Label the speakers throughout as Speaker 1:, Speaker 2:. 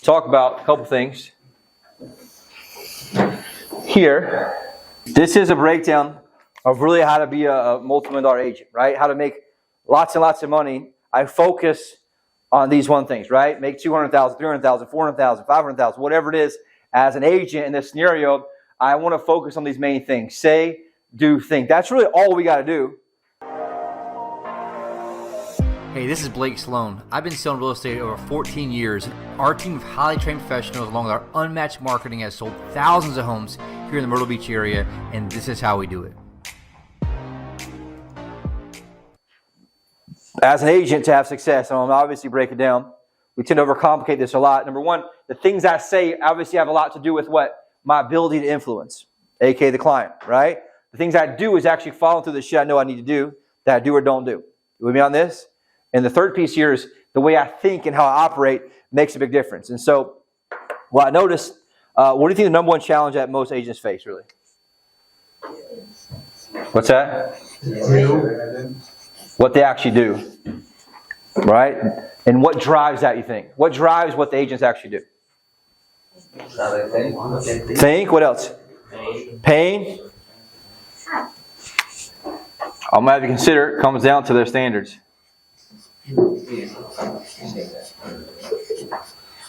Speaker 1: talk about a couple things. Here, this is a breakdown of really how to be a multi-million-dollar agent, right? How to make lots and lots of money. I focus on these one things, right? Make $200,000, $300,000, $400,000, $500,000, whatever it is. As an agent in this scenario, I want to focus on these main things. Say, do, think. That's really all we got to do.
Speaker 2: Hey, this is Blake Sloan. I've been selling real estate over 14 years. Our team of highly trained professionals, along with our unmatched marketing, has sold thousands of homes here in the Myrtle Beach area, and this is how we do it.
Speaker 1: As an agent, to have success, and I'll obviously break it down, we tend to overcomplicate this a lot. Number one, the things I say obviously have a lot to do with what? My ability to influence, aka the client, right? The things I do is actually follow through the shit I know I need to do, that I do or don't do. You with me on this? And the third piece here is the way I think and how I operate makes a big difference. And so, what I noticed, what do you think the number one challenge that most agents face, really? What's that? What they actually do, right? And what drives that, you think? What drives what the agents actually do? Think. What else? Pain. I'm going to have you consider it comes down to their standards.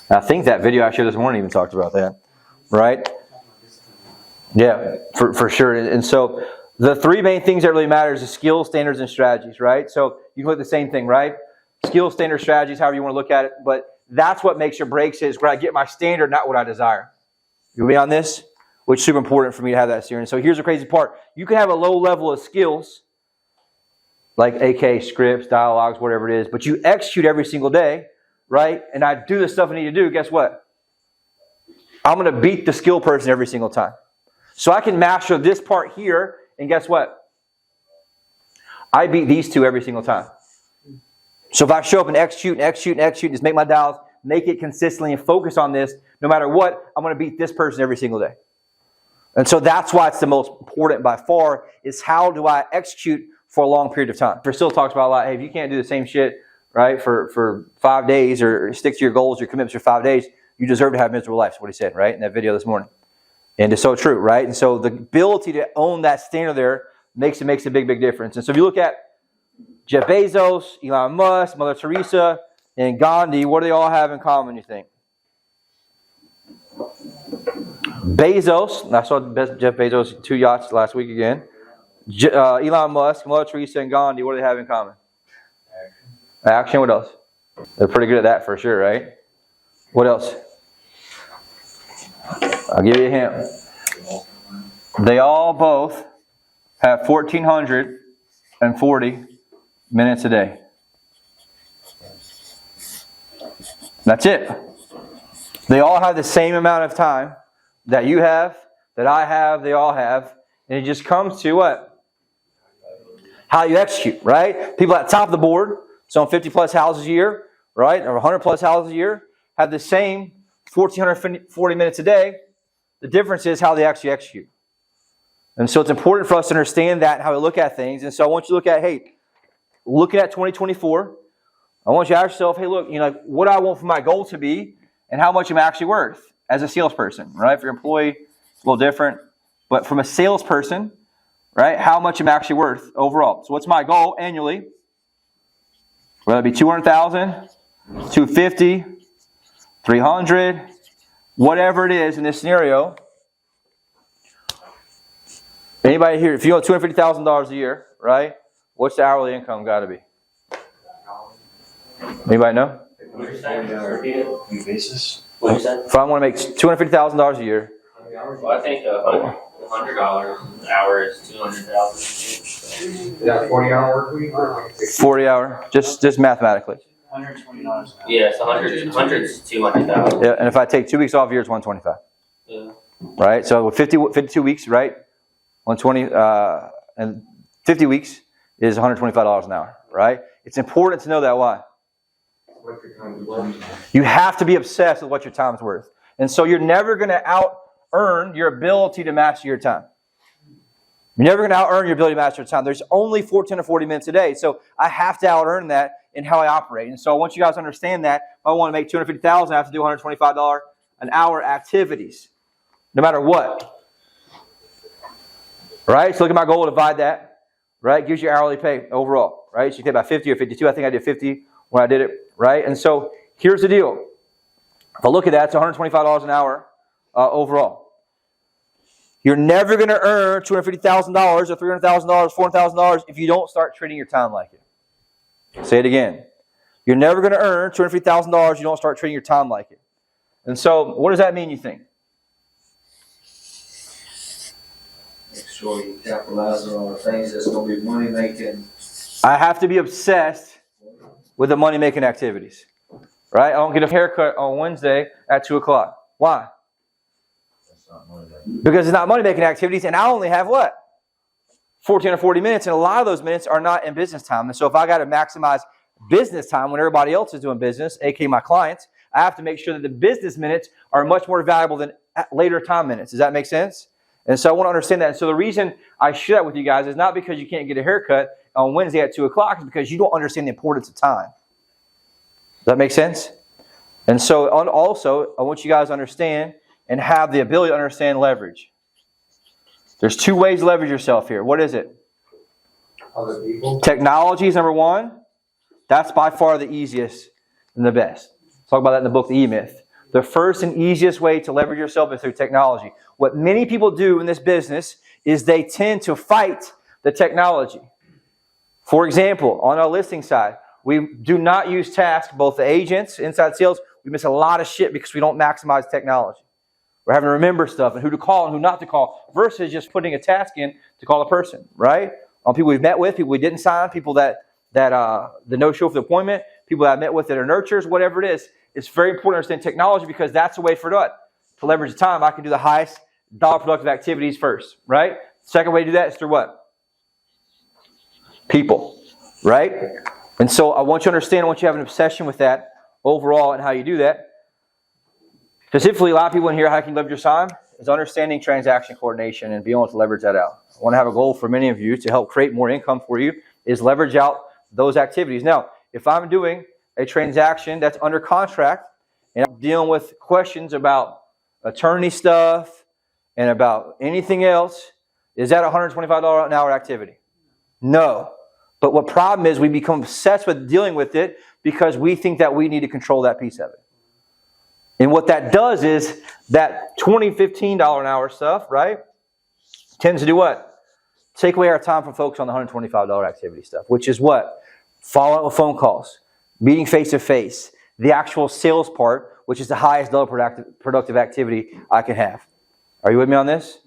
Speaker 1: I think that video I shared this morning even talked about that, right? Yeah, for sure. And so the three main things that really matter is the skills, standards, and strategies, right? So you can look at the same thing, right? Skills, standards, strategies, however you want to look at it. But that's what makes or breaks it, is where I get my standard, not what I desire. You with me on this? Which is super important for me to have that here. And so here's the crazy part. You can have a low level of skills, like AK, scripts, dialogues, whatever it is, but you execute every single day, right? And I do the stuff I need to do, guess what? I'm going to beat the skill person every single time. So I can master this part here, and guess what? I beat these two every single time. So if I show up and execute, just make my dials, make it consistently and focus on this, no matter what, I'm going to beat this person every single day. And so that's why it's the most important by far, is how do I execute for a long period of time. Priscilla talks about a lot, hey, if you can't do the same shit, right, for 5 days or stick to your goals, your commitments for 5 days, you deserve to have a miserable life. That's what he said, right, in that video this morning. And it's so true, right? And so the ability to own that standard there makes a big, big difference. And so if you look at Jeff Bezos, Elon Musk, Mother Teresa, and Gandhi, what do they all have in common, you think? Bezos, I saw Jeff Bezos 2 yachts last week again. Elon Musk, Mother Teresa, and Gandhi, what do they have in common? Action. What else? They're pretty good at that for sure, right? What else? I'll give you a hint. They all both have 1,440 minutes a day. That's it. They all have the same amount of time that you have, that I have, they all have. And it just comes to what? How you execute, right? People at the top of the board, selling 50 plus houses a year, right? Or 100 plus houses a year, have the same 1,440 minutes a day. The difference is how they actually execute. And so it's important for us to understand that and how we look at things. And so I want you to look at, hey, looking at 2024, I want you to ask yourself, hey, look, what do I want for my goal to be and how much I'm actually worth as a salesperson, right? For your employee, it's a little different. But from a salesperson, right, how much I'm actually worth overall. So what's my goal annually? Whether it be 200,000, 250, 300, whatever it is in this scenario. Anybody here, if you owe $250,000 a year, right, what's the hourly income got to be? Anybody know?
Speaker 3: Basis.
Speaker 1: If I want to make $250,000 a year.
Speaker 3: Well, I think $100 an hour is $200,000. Is that 40-hour work week?
Speaker 1: 40 hour, just mathematically.
Speaker 3: $120. Yeah, it's 100 is 200,000.
Speaker 1: Yeah, and if I take 2 weeks off a year, it's 125.
Speaker 3: Yeah.
Speaker 1: Right, so with 52 weeks, right, 120 and 50 weeks is $125 an hour, right? It's important to know that. Why? You have to be obsessed with what your time's worth. And so you're never going to out-earn your ability to master your time. You're never going to out-earn your ability to master your time. There's only 14 or 40 minutes a day. So I have to out-earn that. in how I operate. And so I want you guys to understand that if I want to make $250,000, I have to do $125 an hour activities, no matter what. Right? So look at my goal, divide that. Right? Gives you hourly pay overall. Right? So you take about 50 or 52. I think I did 50 when I did it. Right? And so here's the deal. If I look at that, it's $125 an hour overall. You're never going to earn $250,000 or $300,000, $400,000 if you don't start treating your time like it. Say it again. You're never going to earn $250,000 if you don't start treating your time like it. And so, what does that mean, you think?
Speaker 4: Make sure you capitalize on all the things that's going to be money making.
Speaker 1: I have to be obsessed with the money making activities. Right? I don't get a haircut on Wednesday at 2 o'clock. Why? Because it's not money making activities, and I only have what? 14 or 40 minutes, and a lot of those minutes are not in business time. And so if I got to maximize business time when everybody else is doing business, aka my clients, I have to make sure that the business minutes are much more valuable than later time minutes. Does that make sense? And so I want to understand that. And so the reason I share that with you guys is not because you can't get a haircut on Wednesday at 2 o'clock, it's because you don't understand the importance of time. Does that make sense? And so also, I want you guys to understand and have the ability to understand leverage. There's 2 ways to leverage yourself here. What is it?
Speaker 4: Other people.
Speaker 1: Technology is number 1. That's by far the easiest and the best. Talk about that in the book, The E-Myth. The first and easiest way to leverage yourself is through technology. What many people do in this business is they tend to fight the technology. For example, on our listing side, we do not use tasks, both the agents, inside sales, we miss a lot of shit because we don't maximize technology. We're having to remember stuff and who to call and who not to call versus just putting a task in to call a person, right? On people we've met with, people we didn't sign, people that the no-show for the appointment, people that I met with that are nurturers, whatever it is. It's very important to understand technology because that's the way for what? To leverage the time, I can do the highest dollar productive activities first, right? Second way to do that is through what? People, right? And so I want you to understand, I want you to have an obsession with that overall and how you do that. Specifically, a lot of people in here, how can you leverage your time? Is understanding transaction coordination and being able to leverage that out. I want to have a goal for many of you to help create more income for you is leverage out those activities. Now, if I'm doing a transaction that's under contract and I'm dealing with questions about attorney stuff and about anything else, is that a $125 an hour activity? No. But what problem is we become obsessed with dealing with it because we think that we need to control that piece of it. And what that does is that $20, $15 an hour stuff, right, tends to do what? Take away our time from focus on the $125 activity stuff, which is what? Follow up with phone calls, meeting face-to-face, the actual sales part, which is the highest dollar productive activity I can have. Are you with me on this?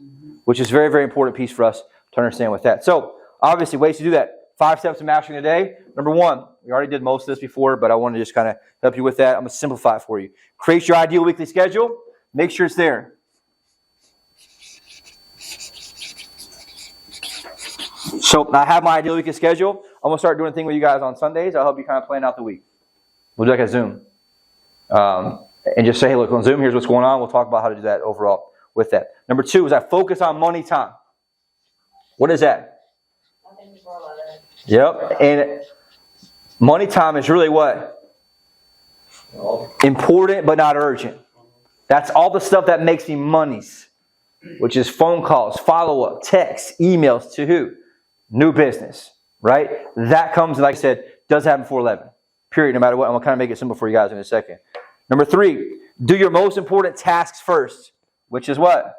Speaker 1: Which is a very, very important piece for us to understand with that. So, obviously, ways to do that. 5 steps to mastering the day. Number 1, we already did most of this before, but I want to just kind of help you with that. I'm going to simplify it for you. Create your ideal weekly schedule. Make sure it's there. So I have my ideal weekly schedule. I'm going to start doing a thing with you guys on Sundays. I'll help you kind of plan out the week. We'll do like a Zoom. And just say, hey, look, on Zoom, here's what's going on. We'll talk about how to do that overall with that. Number 2 is I focus on money time. What is that? Yep. And money time is really what? Important but not urgent. That's all the stuff that makes me monies, which is phone calls, follow-up, texts, emails to who? New business, right? That comes, like I said, does happen before 11. Period, no matter what. I'm going to kind of make it simple for you guys in a second. Number 3, do your most important tasks first, which is what?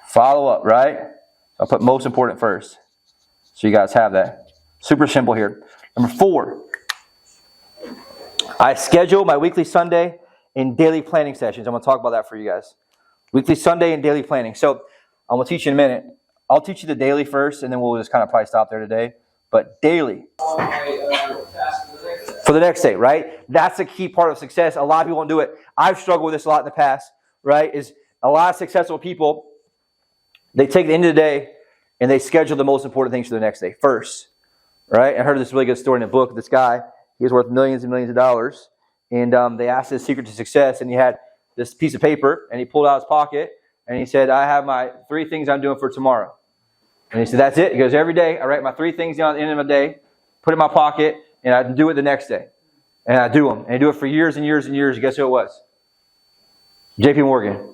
Speaker 1: Follow-up, right? I'll put most important first. So you guys have that. Super simple here. Number 4, I schedule my weekly Sunday and daily planning sessions. I'm going to talk about that for you guys. Weekly Sunday and daily planning. So I'm going to teach you in a minute. I'll teach you the daily first, and then we'll just kind of probably stop there today. But daily. For the next day, right? That's a key part of success. A lot of people don't do it. I've struggled with this a lot in the past, right? Is a lot of successful people, they take the end of the day and they schedule the most important things for the next day first, right? I heard this really good story in a book. This guy, he was worth millions and millions of dollars, and they asked his secret to success, and he had this piece of paper, and he pulled out his pocket, and he said, I have my 3 things I'm doing for tomorrow. And he said, that's it. He goes, every day I write my 3 things down at the end of my day, put it in my pocket, and I do it the next day. And I do them. And I do it for years and years and years. Guess who it was? JP Morgan.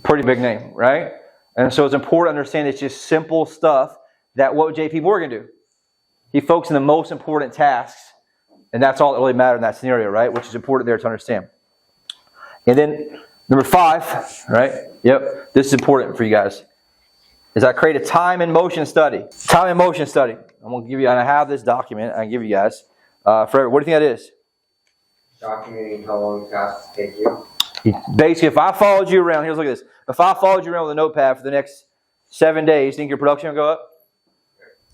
Speaker 1: Pretty big name, right? And so it's important to understand it's just simple stuff that what would JP Morgan do? He focused on the most important tasks, and that's all that really mattered in that scenario, right? Which is important there to understand. And then number 5, right? Yep, this is important for you guys. Is I create a time and motion study. Time and motion study. I'm going to give you, and I have this document I can give you guys. What do you think that is?
Speaker 5: Documenting how long tasks take you.
Speaker 1: Basically, if I followed you around, look at this. If I followed you around with a notepad for the next 7 days, think your production will go up?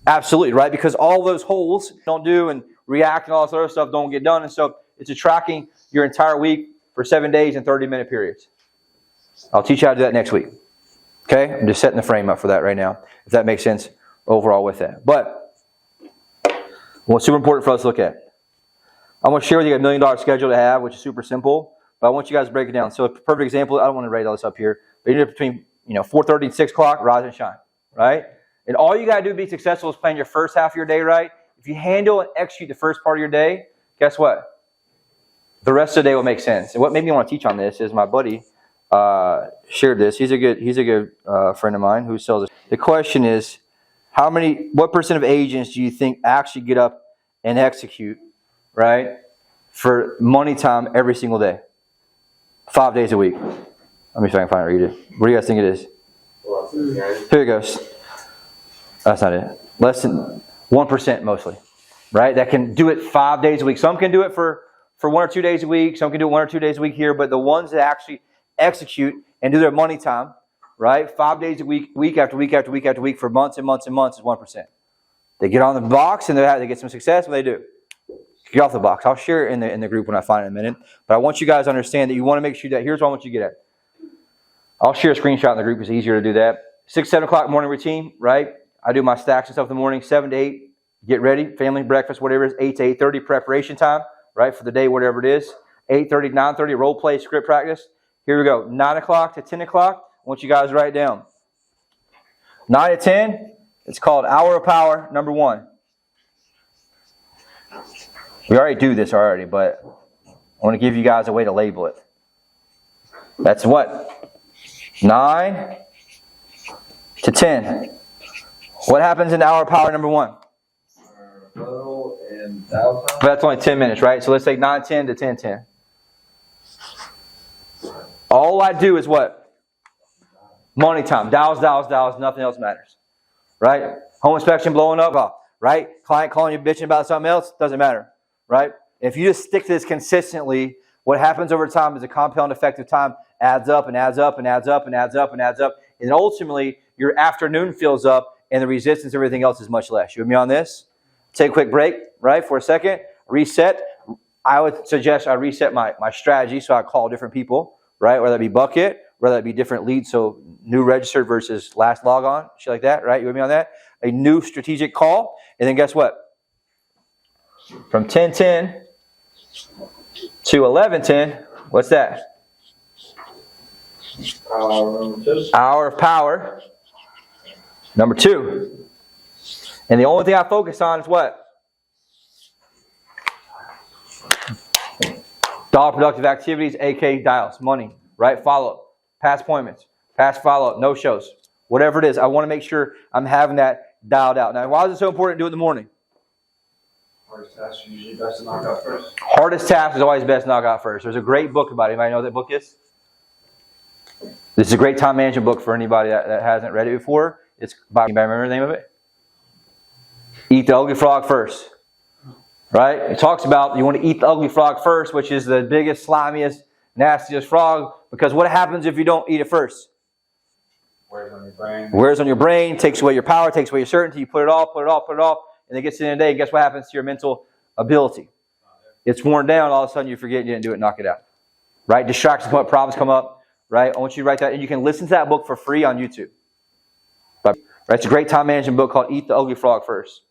Speaker 1: Absolutely, right? Because all those holes don't do and react and all this other stuff don't get done. And so it's a tracking your entire week for 7 days in 30-minute periods. I'll teach you how to do that next week. Okay? I'm just setting the frame up for that right now, if that makes sense overall with that. But what's super important for us to look at, I'm going to share with you a $1 million schedule to have, which is super simple. But I want you guys to break it down. So a perfect example, I don't want to write all this up here, but you're between 4:30 and 6 o'clock, rise and shine, right? And all you got to do to be successful is plan your first half of your day right. If you handle and execute the first part of your day, guess what? The rest of the day will make sense. And what made me want to teach on this is my buddy shared this. He's a good friend of mine who sells this. The question is, what percent of agents do you think actually get up and execute, right, for money time every single day? 5 days a week. Let me see if I can find it. Read it. What do you guys think it is? Here it goes. That's not it. Less than 1% mostly, right? That can do it 5 days a week. Some can do it for 1 or 2 days a week. Some can do it 1 or 2 days a week here. But the ones that actually execute and do their money time, right, 5 days a week, week after week after week after week for months and months and months is 1%. They get on the box and they get some success when they do. Get off the box. I'll share it in the group when I find it in a minute. But I want you guys to understand that you want to make sure that here's what I want you to get at. I'll share a screenshot in the group. It's easier to do that. 6, 7 o'clock morning routine, right? I do my stacks and stuff in the morning. 7 to 8, get ready. Family, breakfast, whatever it is. 8 to 8:30, preparation time, right, for the day, whatever it is. 8:30, 9:30, role play, script practice. Here we go. 9 o'clock to 10 o'clock. I want you guys to write down. 9 to 10, it's called Hour of Power, number 1. We already do this already, but I want to give you guys a way to label it. That's what? 9 to 10. What happens in Hour of Power number 1?
Speaker 4: And downtime.
Speaker 1: But that's only 10 minutes, right? So let's say 9:10 to 10:10. All I do is what? Money time. Dials, nothing else matters. Right? Home inspection blowing up, right? Client calling you bitching about something else, doesn't matter. Right? If you just stick to this consistently, what happens over time is a compound effect of time adds up and adds up and adds up and adds up and adds up. And ultimately, your afternoon fills up and the resistance, everything else is much less. You with me on this? Take a quick break, right, for a second. Reset. I would suggest I reset my strategy, so I call different people, right? Whether it be bucket, whether it be different leads, so new registered versus last log on, shit like that, right? You with me on that? A new strategic call. And then guess what? From 10:10 to 11:10, what's that? Hour of Power. Number 2. And the only thing I focus on is what? Dollar productive activities, aka dials, money, right? Follow-up, past appointments, past follow-up, no shows, whatever it is. I want to make sure I'm having that dialed out. Now, why is it so important to do it in the morning?
Speaker 4: Hardest task is usually best to knock out first.
Speaker 1: Hardest task is always best to knock out first. There's a great book about it. Anybody know what that book is? This is a great time management book for anybody that hasn't read it before. It's by, anybody remember the name of it? Eat the ugly frog first. Right? It talks about you want to eat the ugly frog first, which is the biggest, slimiest, nastiest frog, because what happens if you don't eat it first?
Speaker 5: Wears on your brain.
Speaker 1: Wears on your brain, takes away your power, takes away your certainty. You put it off, and it gets to the end of the day, guess what happens to your mental ability? It's worn down, all of a sudden you forget you didn't do it, knock it out. Right? Distractions come up, problems come up. Right? I want you to write that, and you can listen to that book for free on YouTube. Right? It's a great time management book called Eat the Ugly Frog First.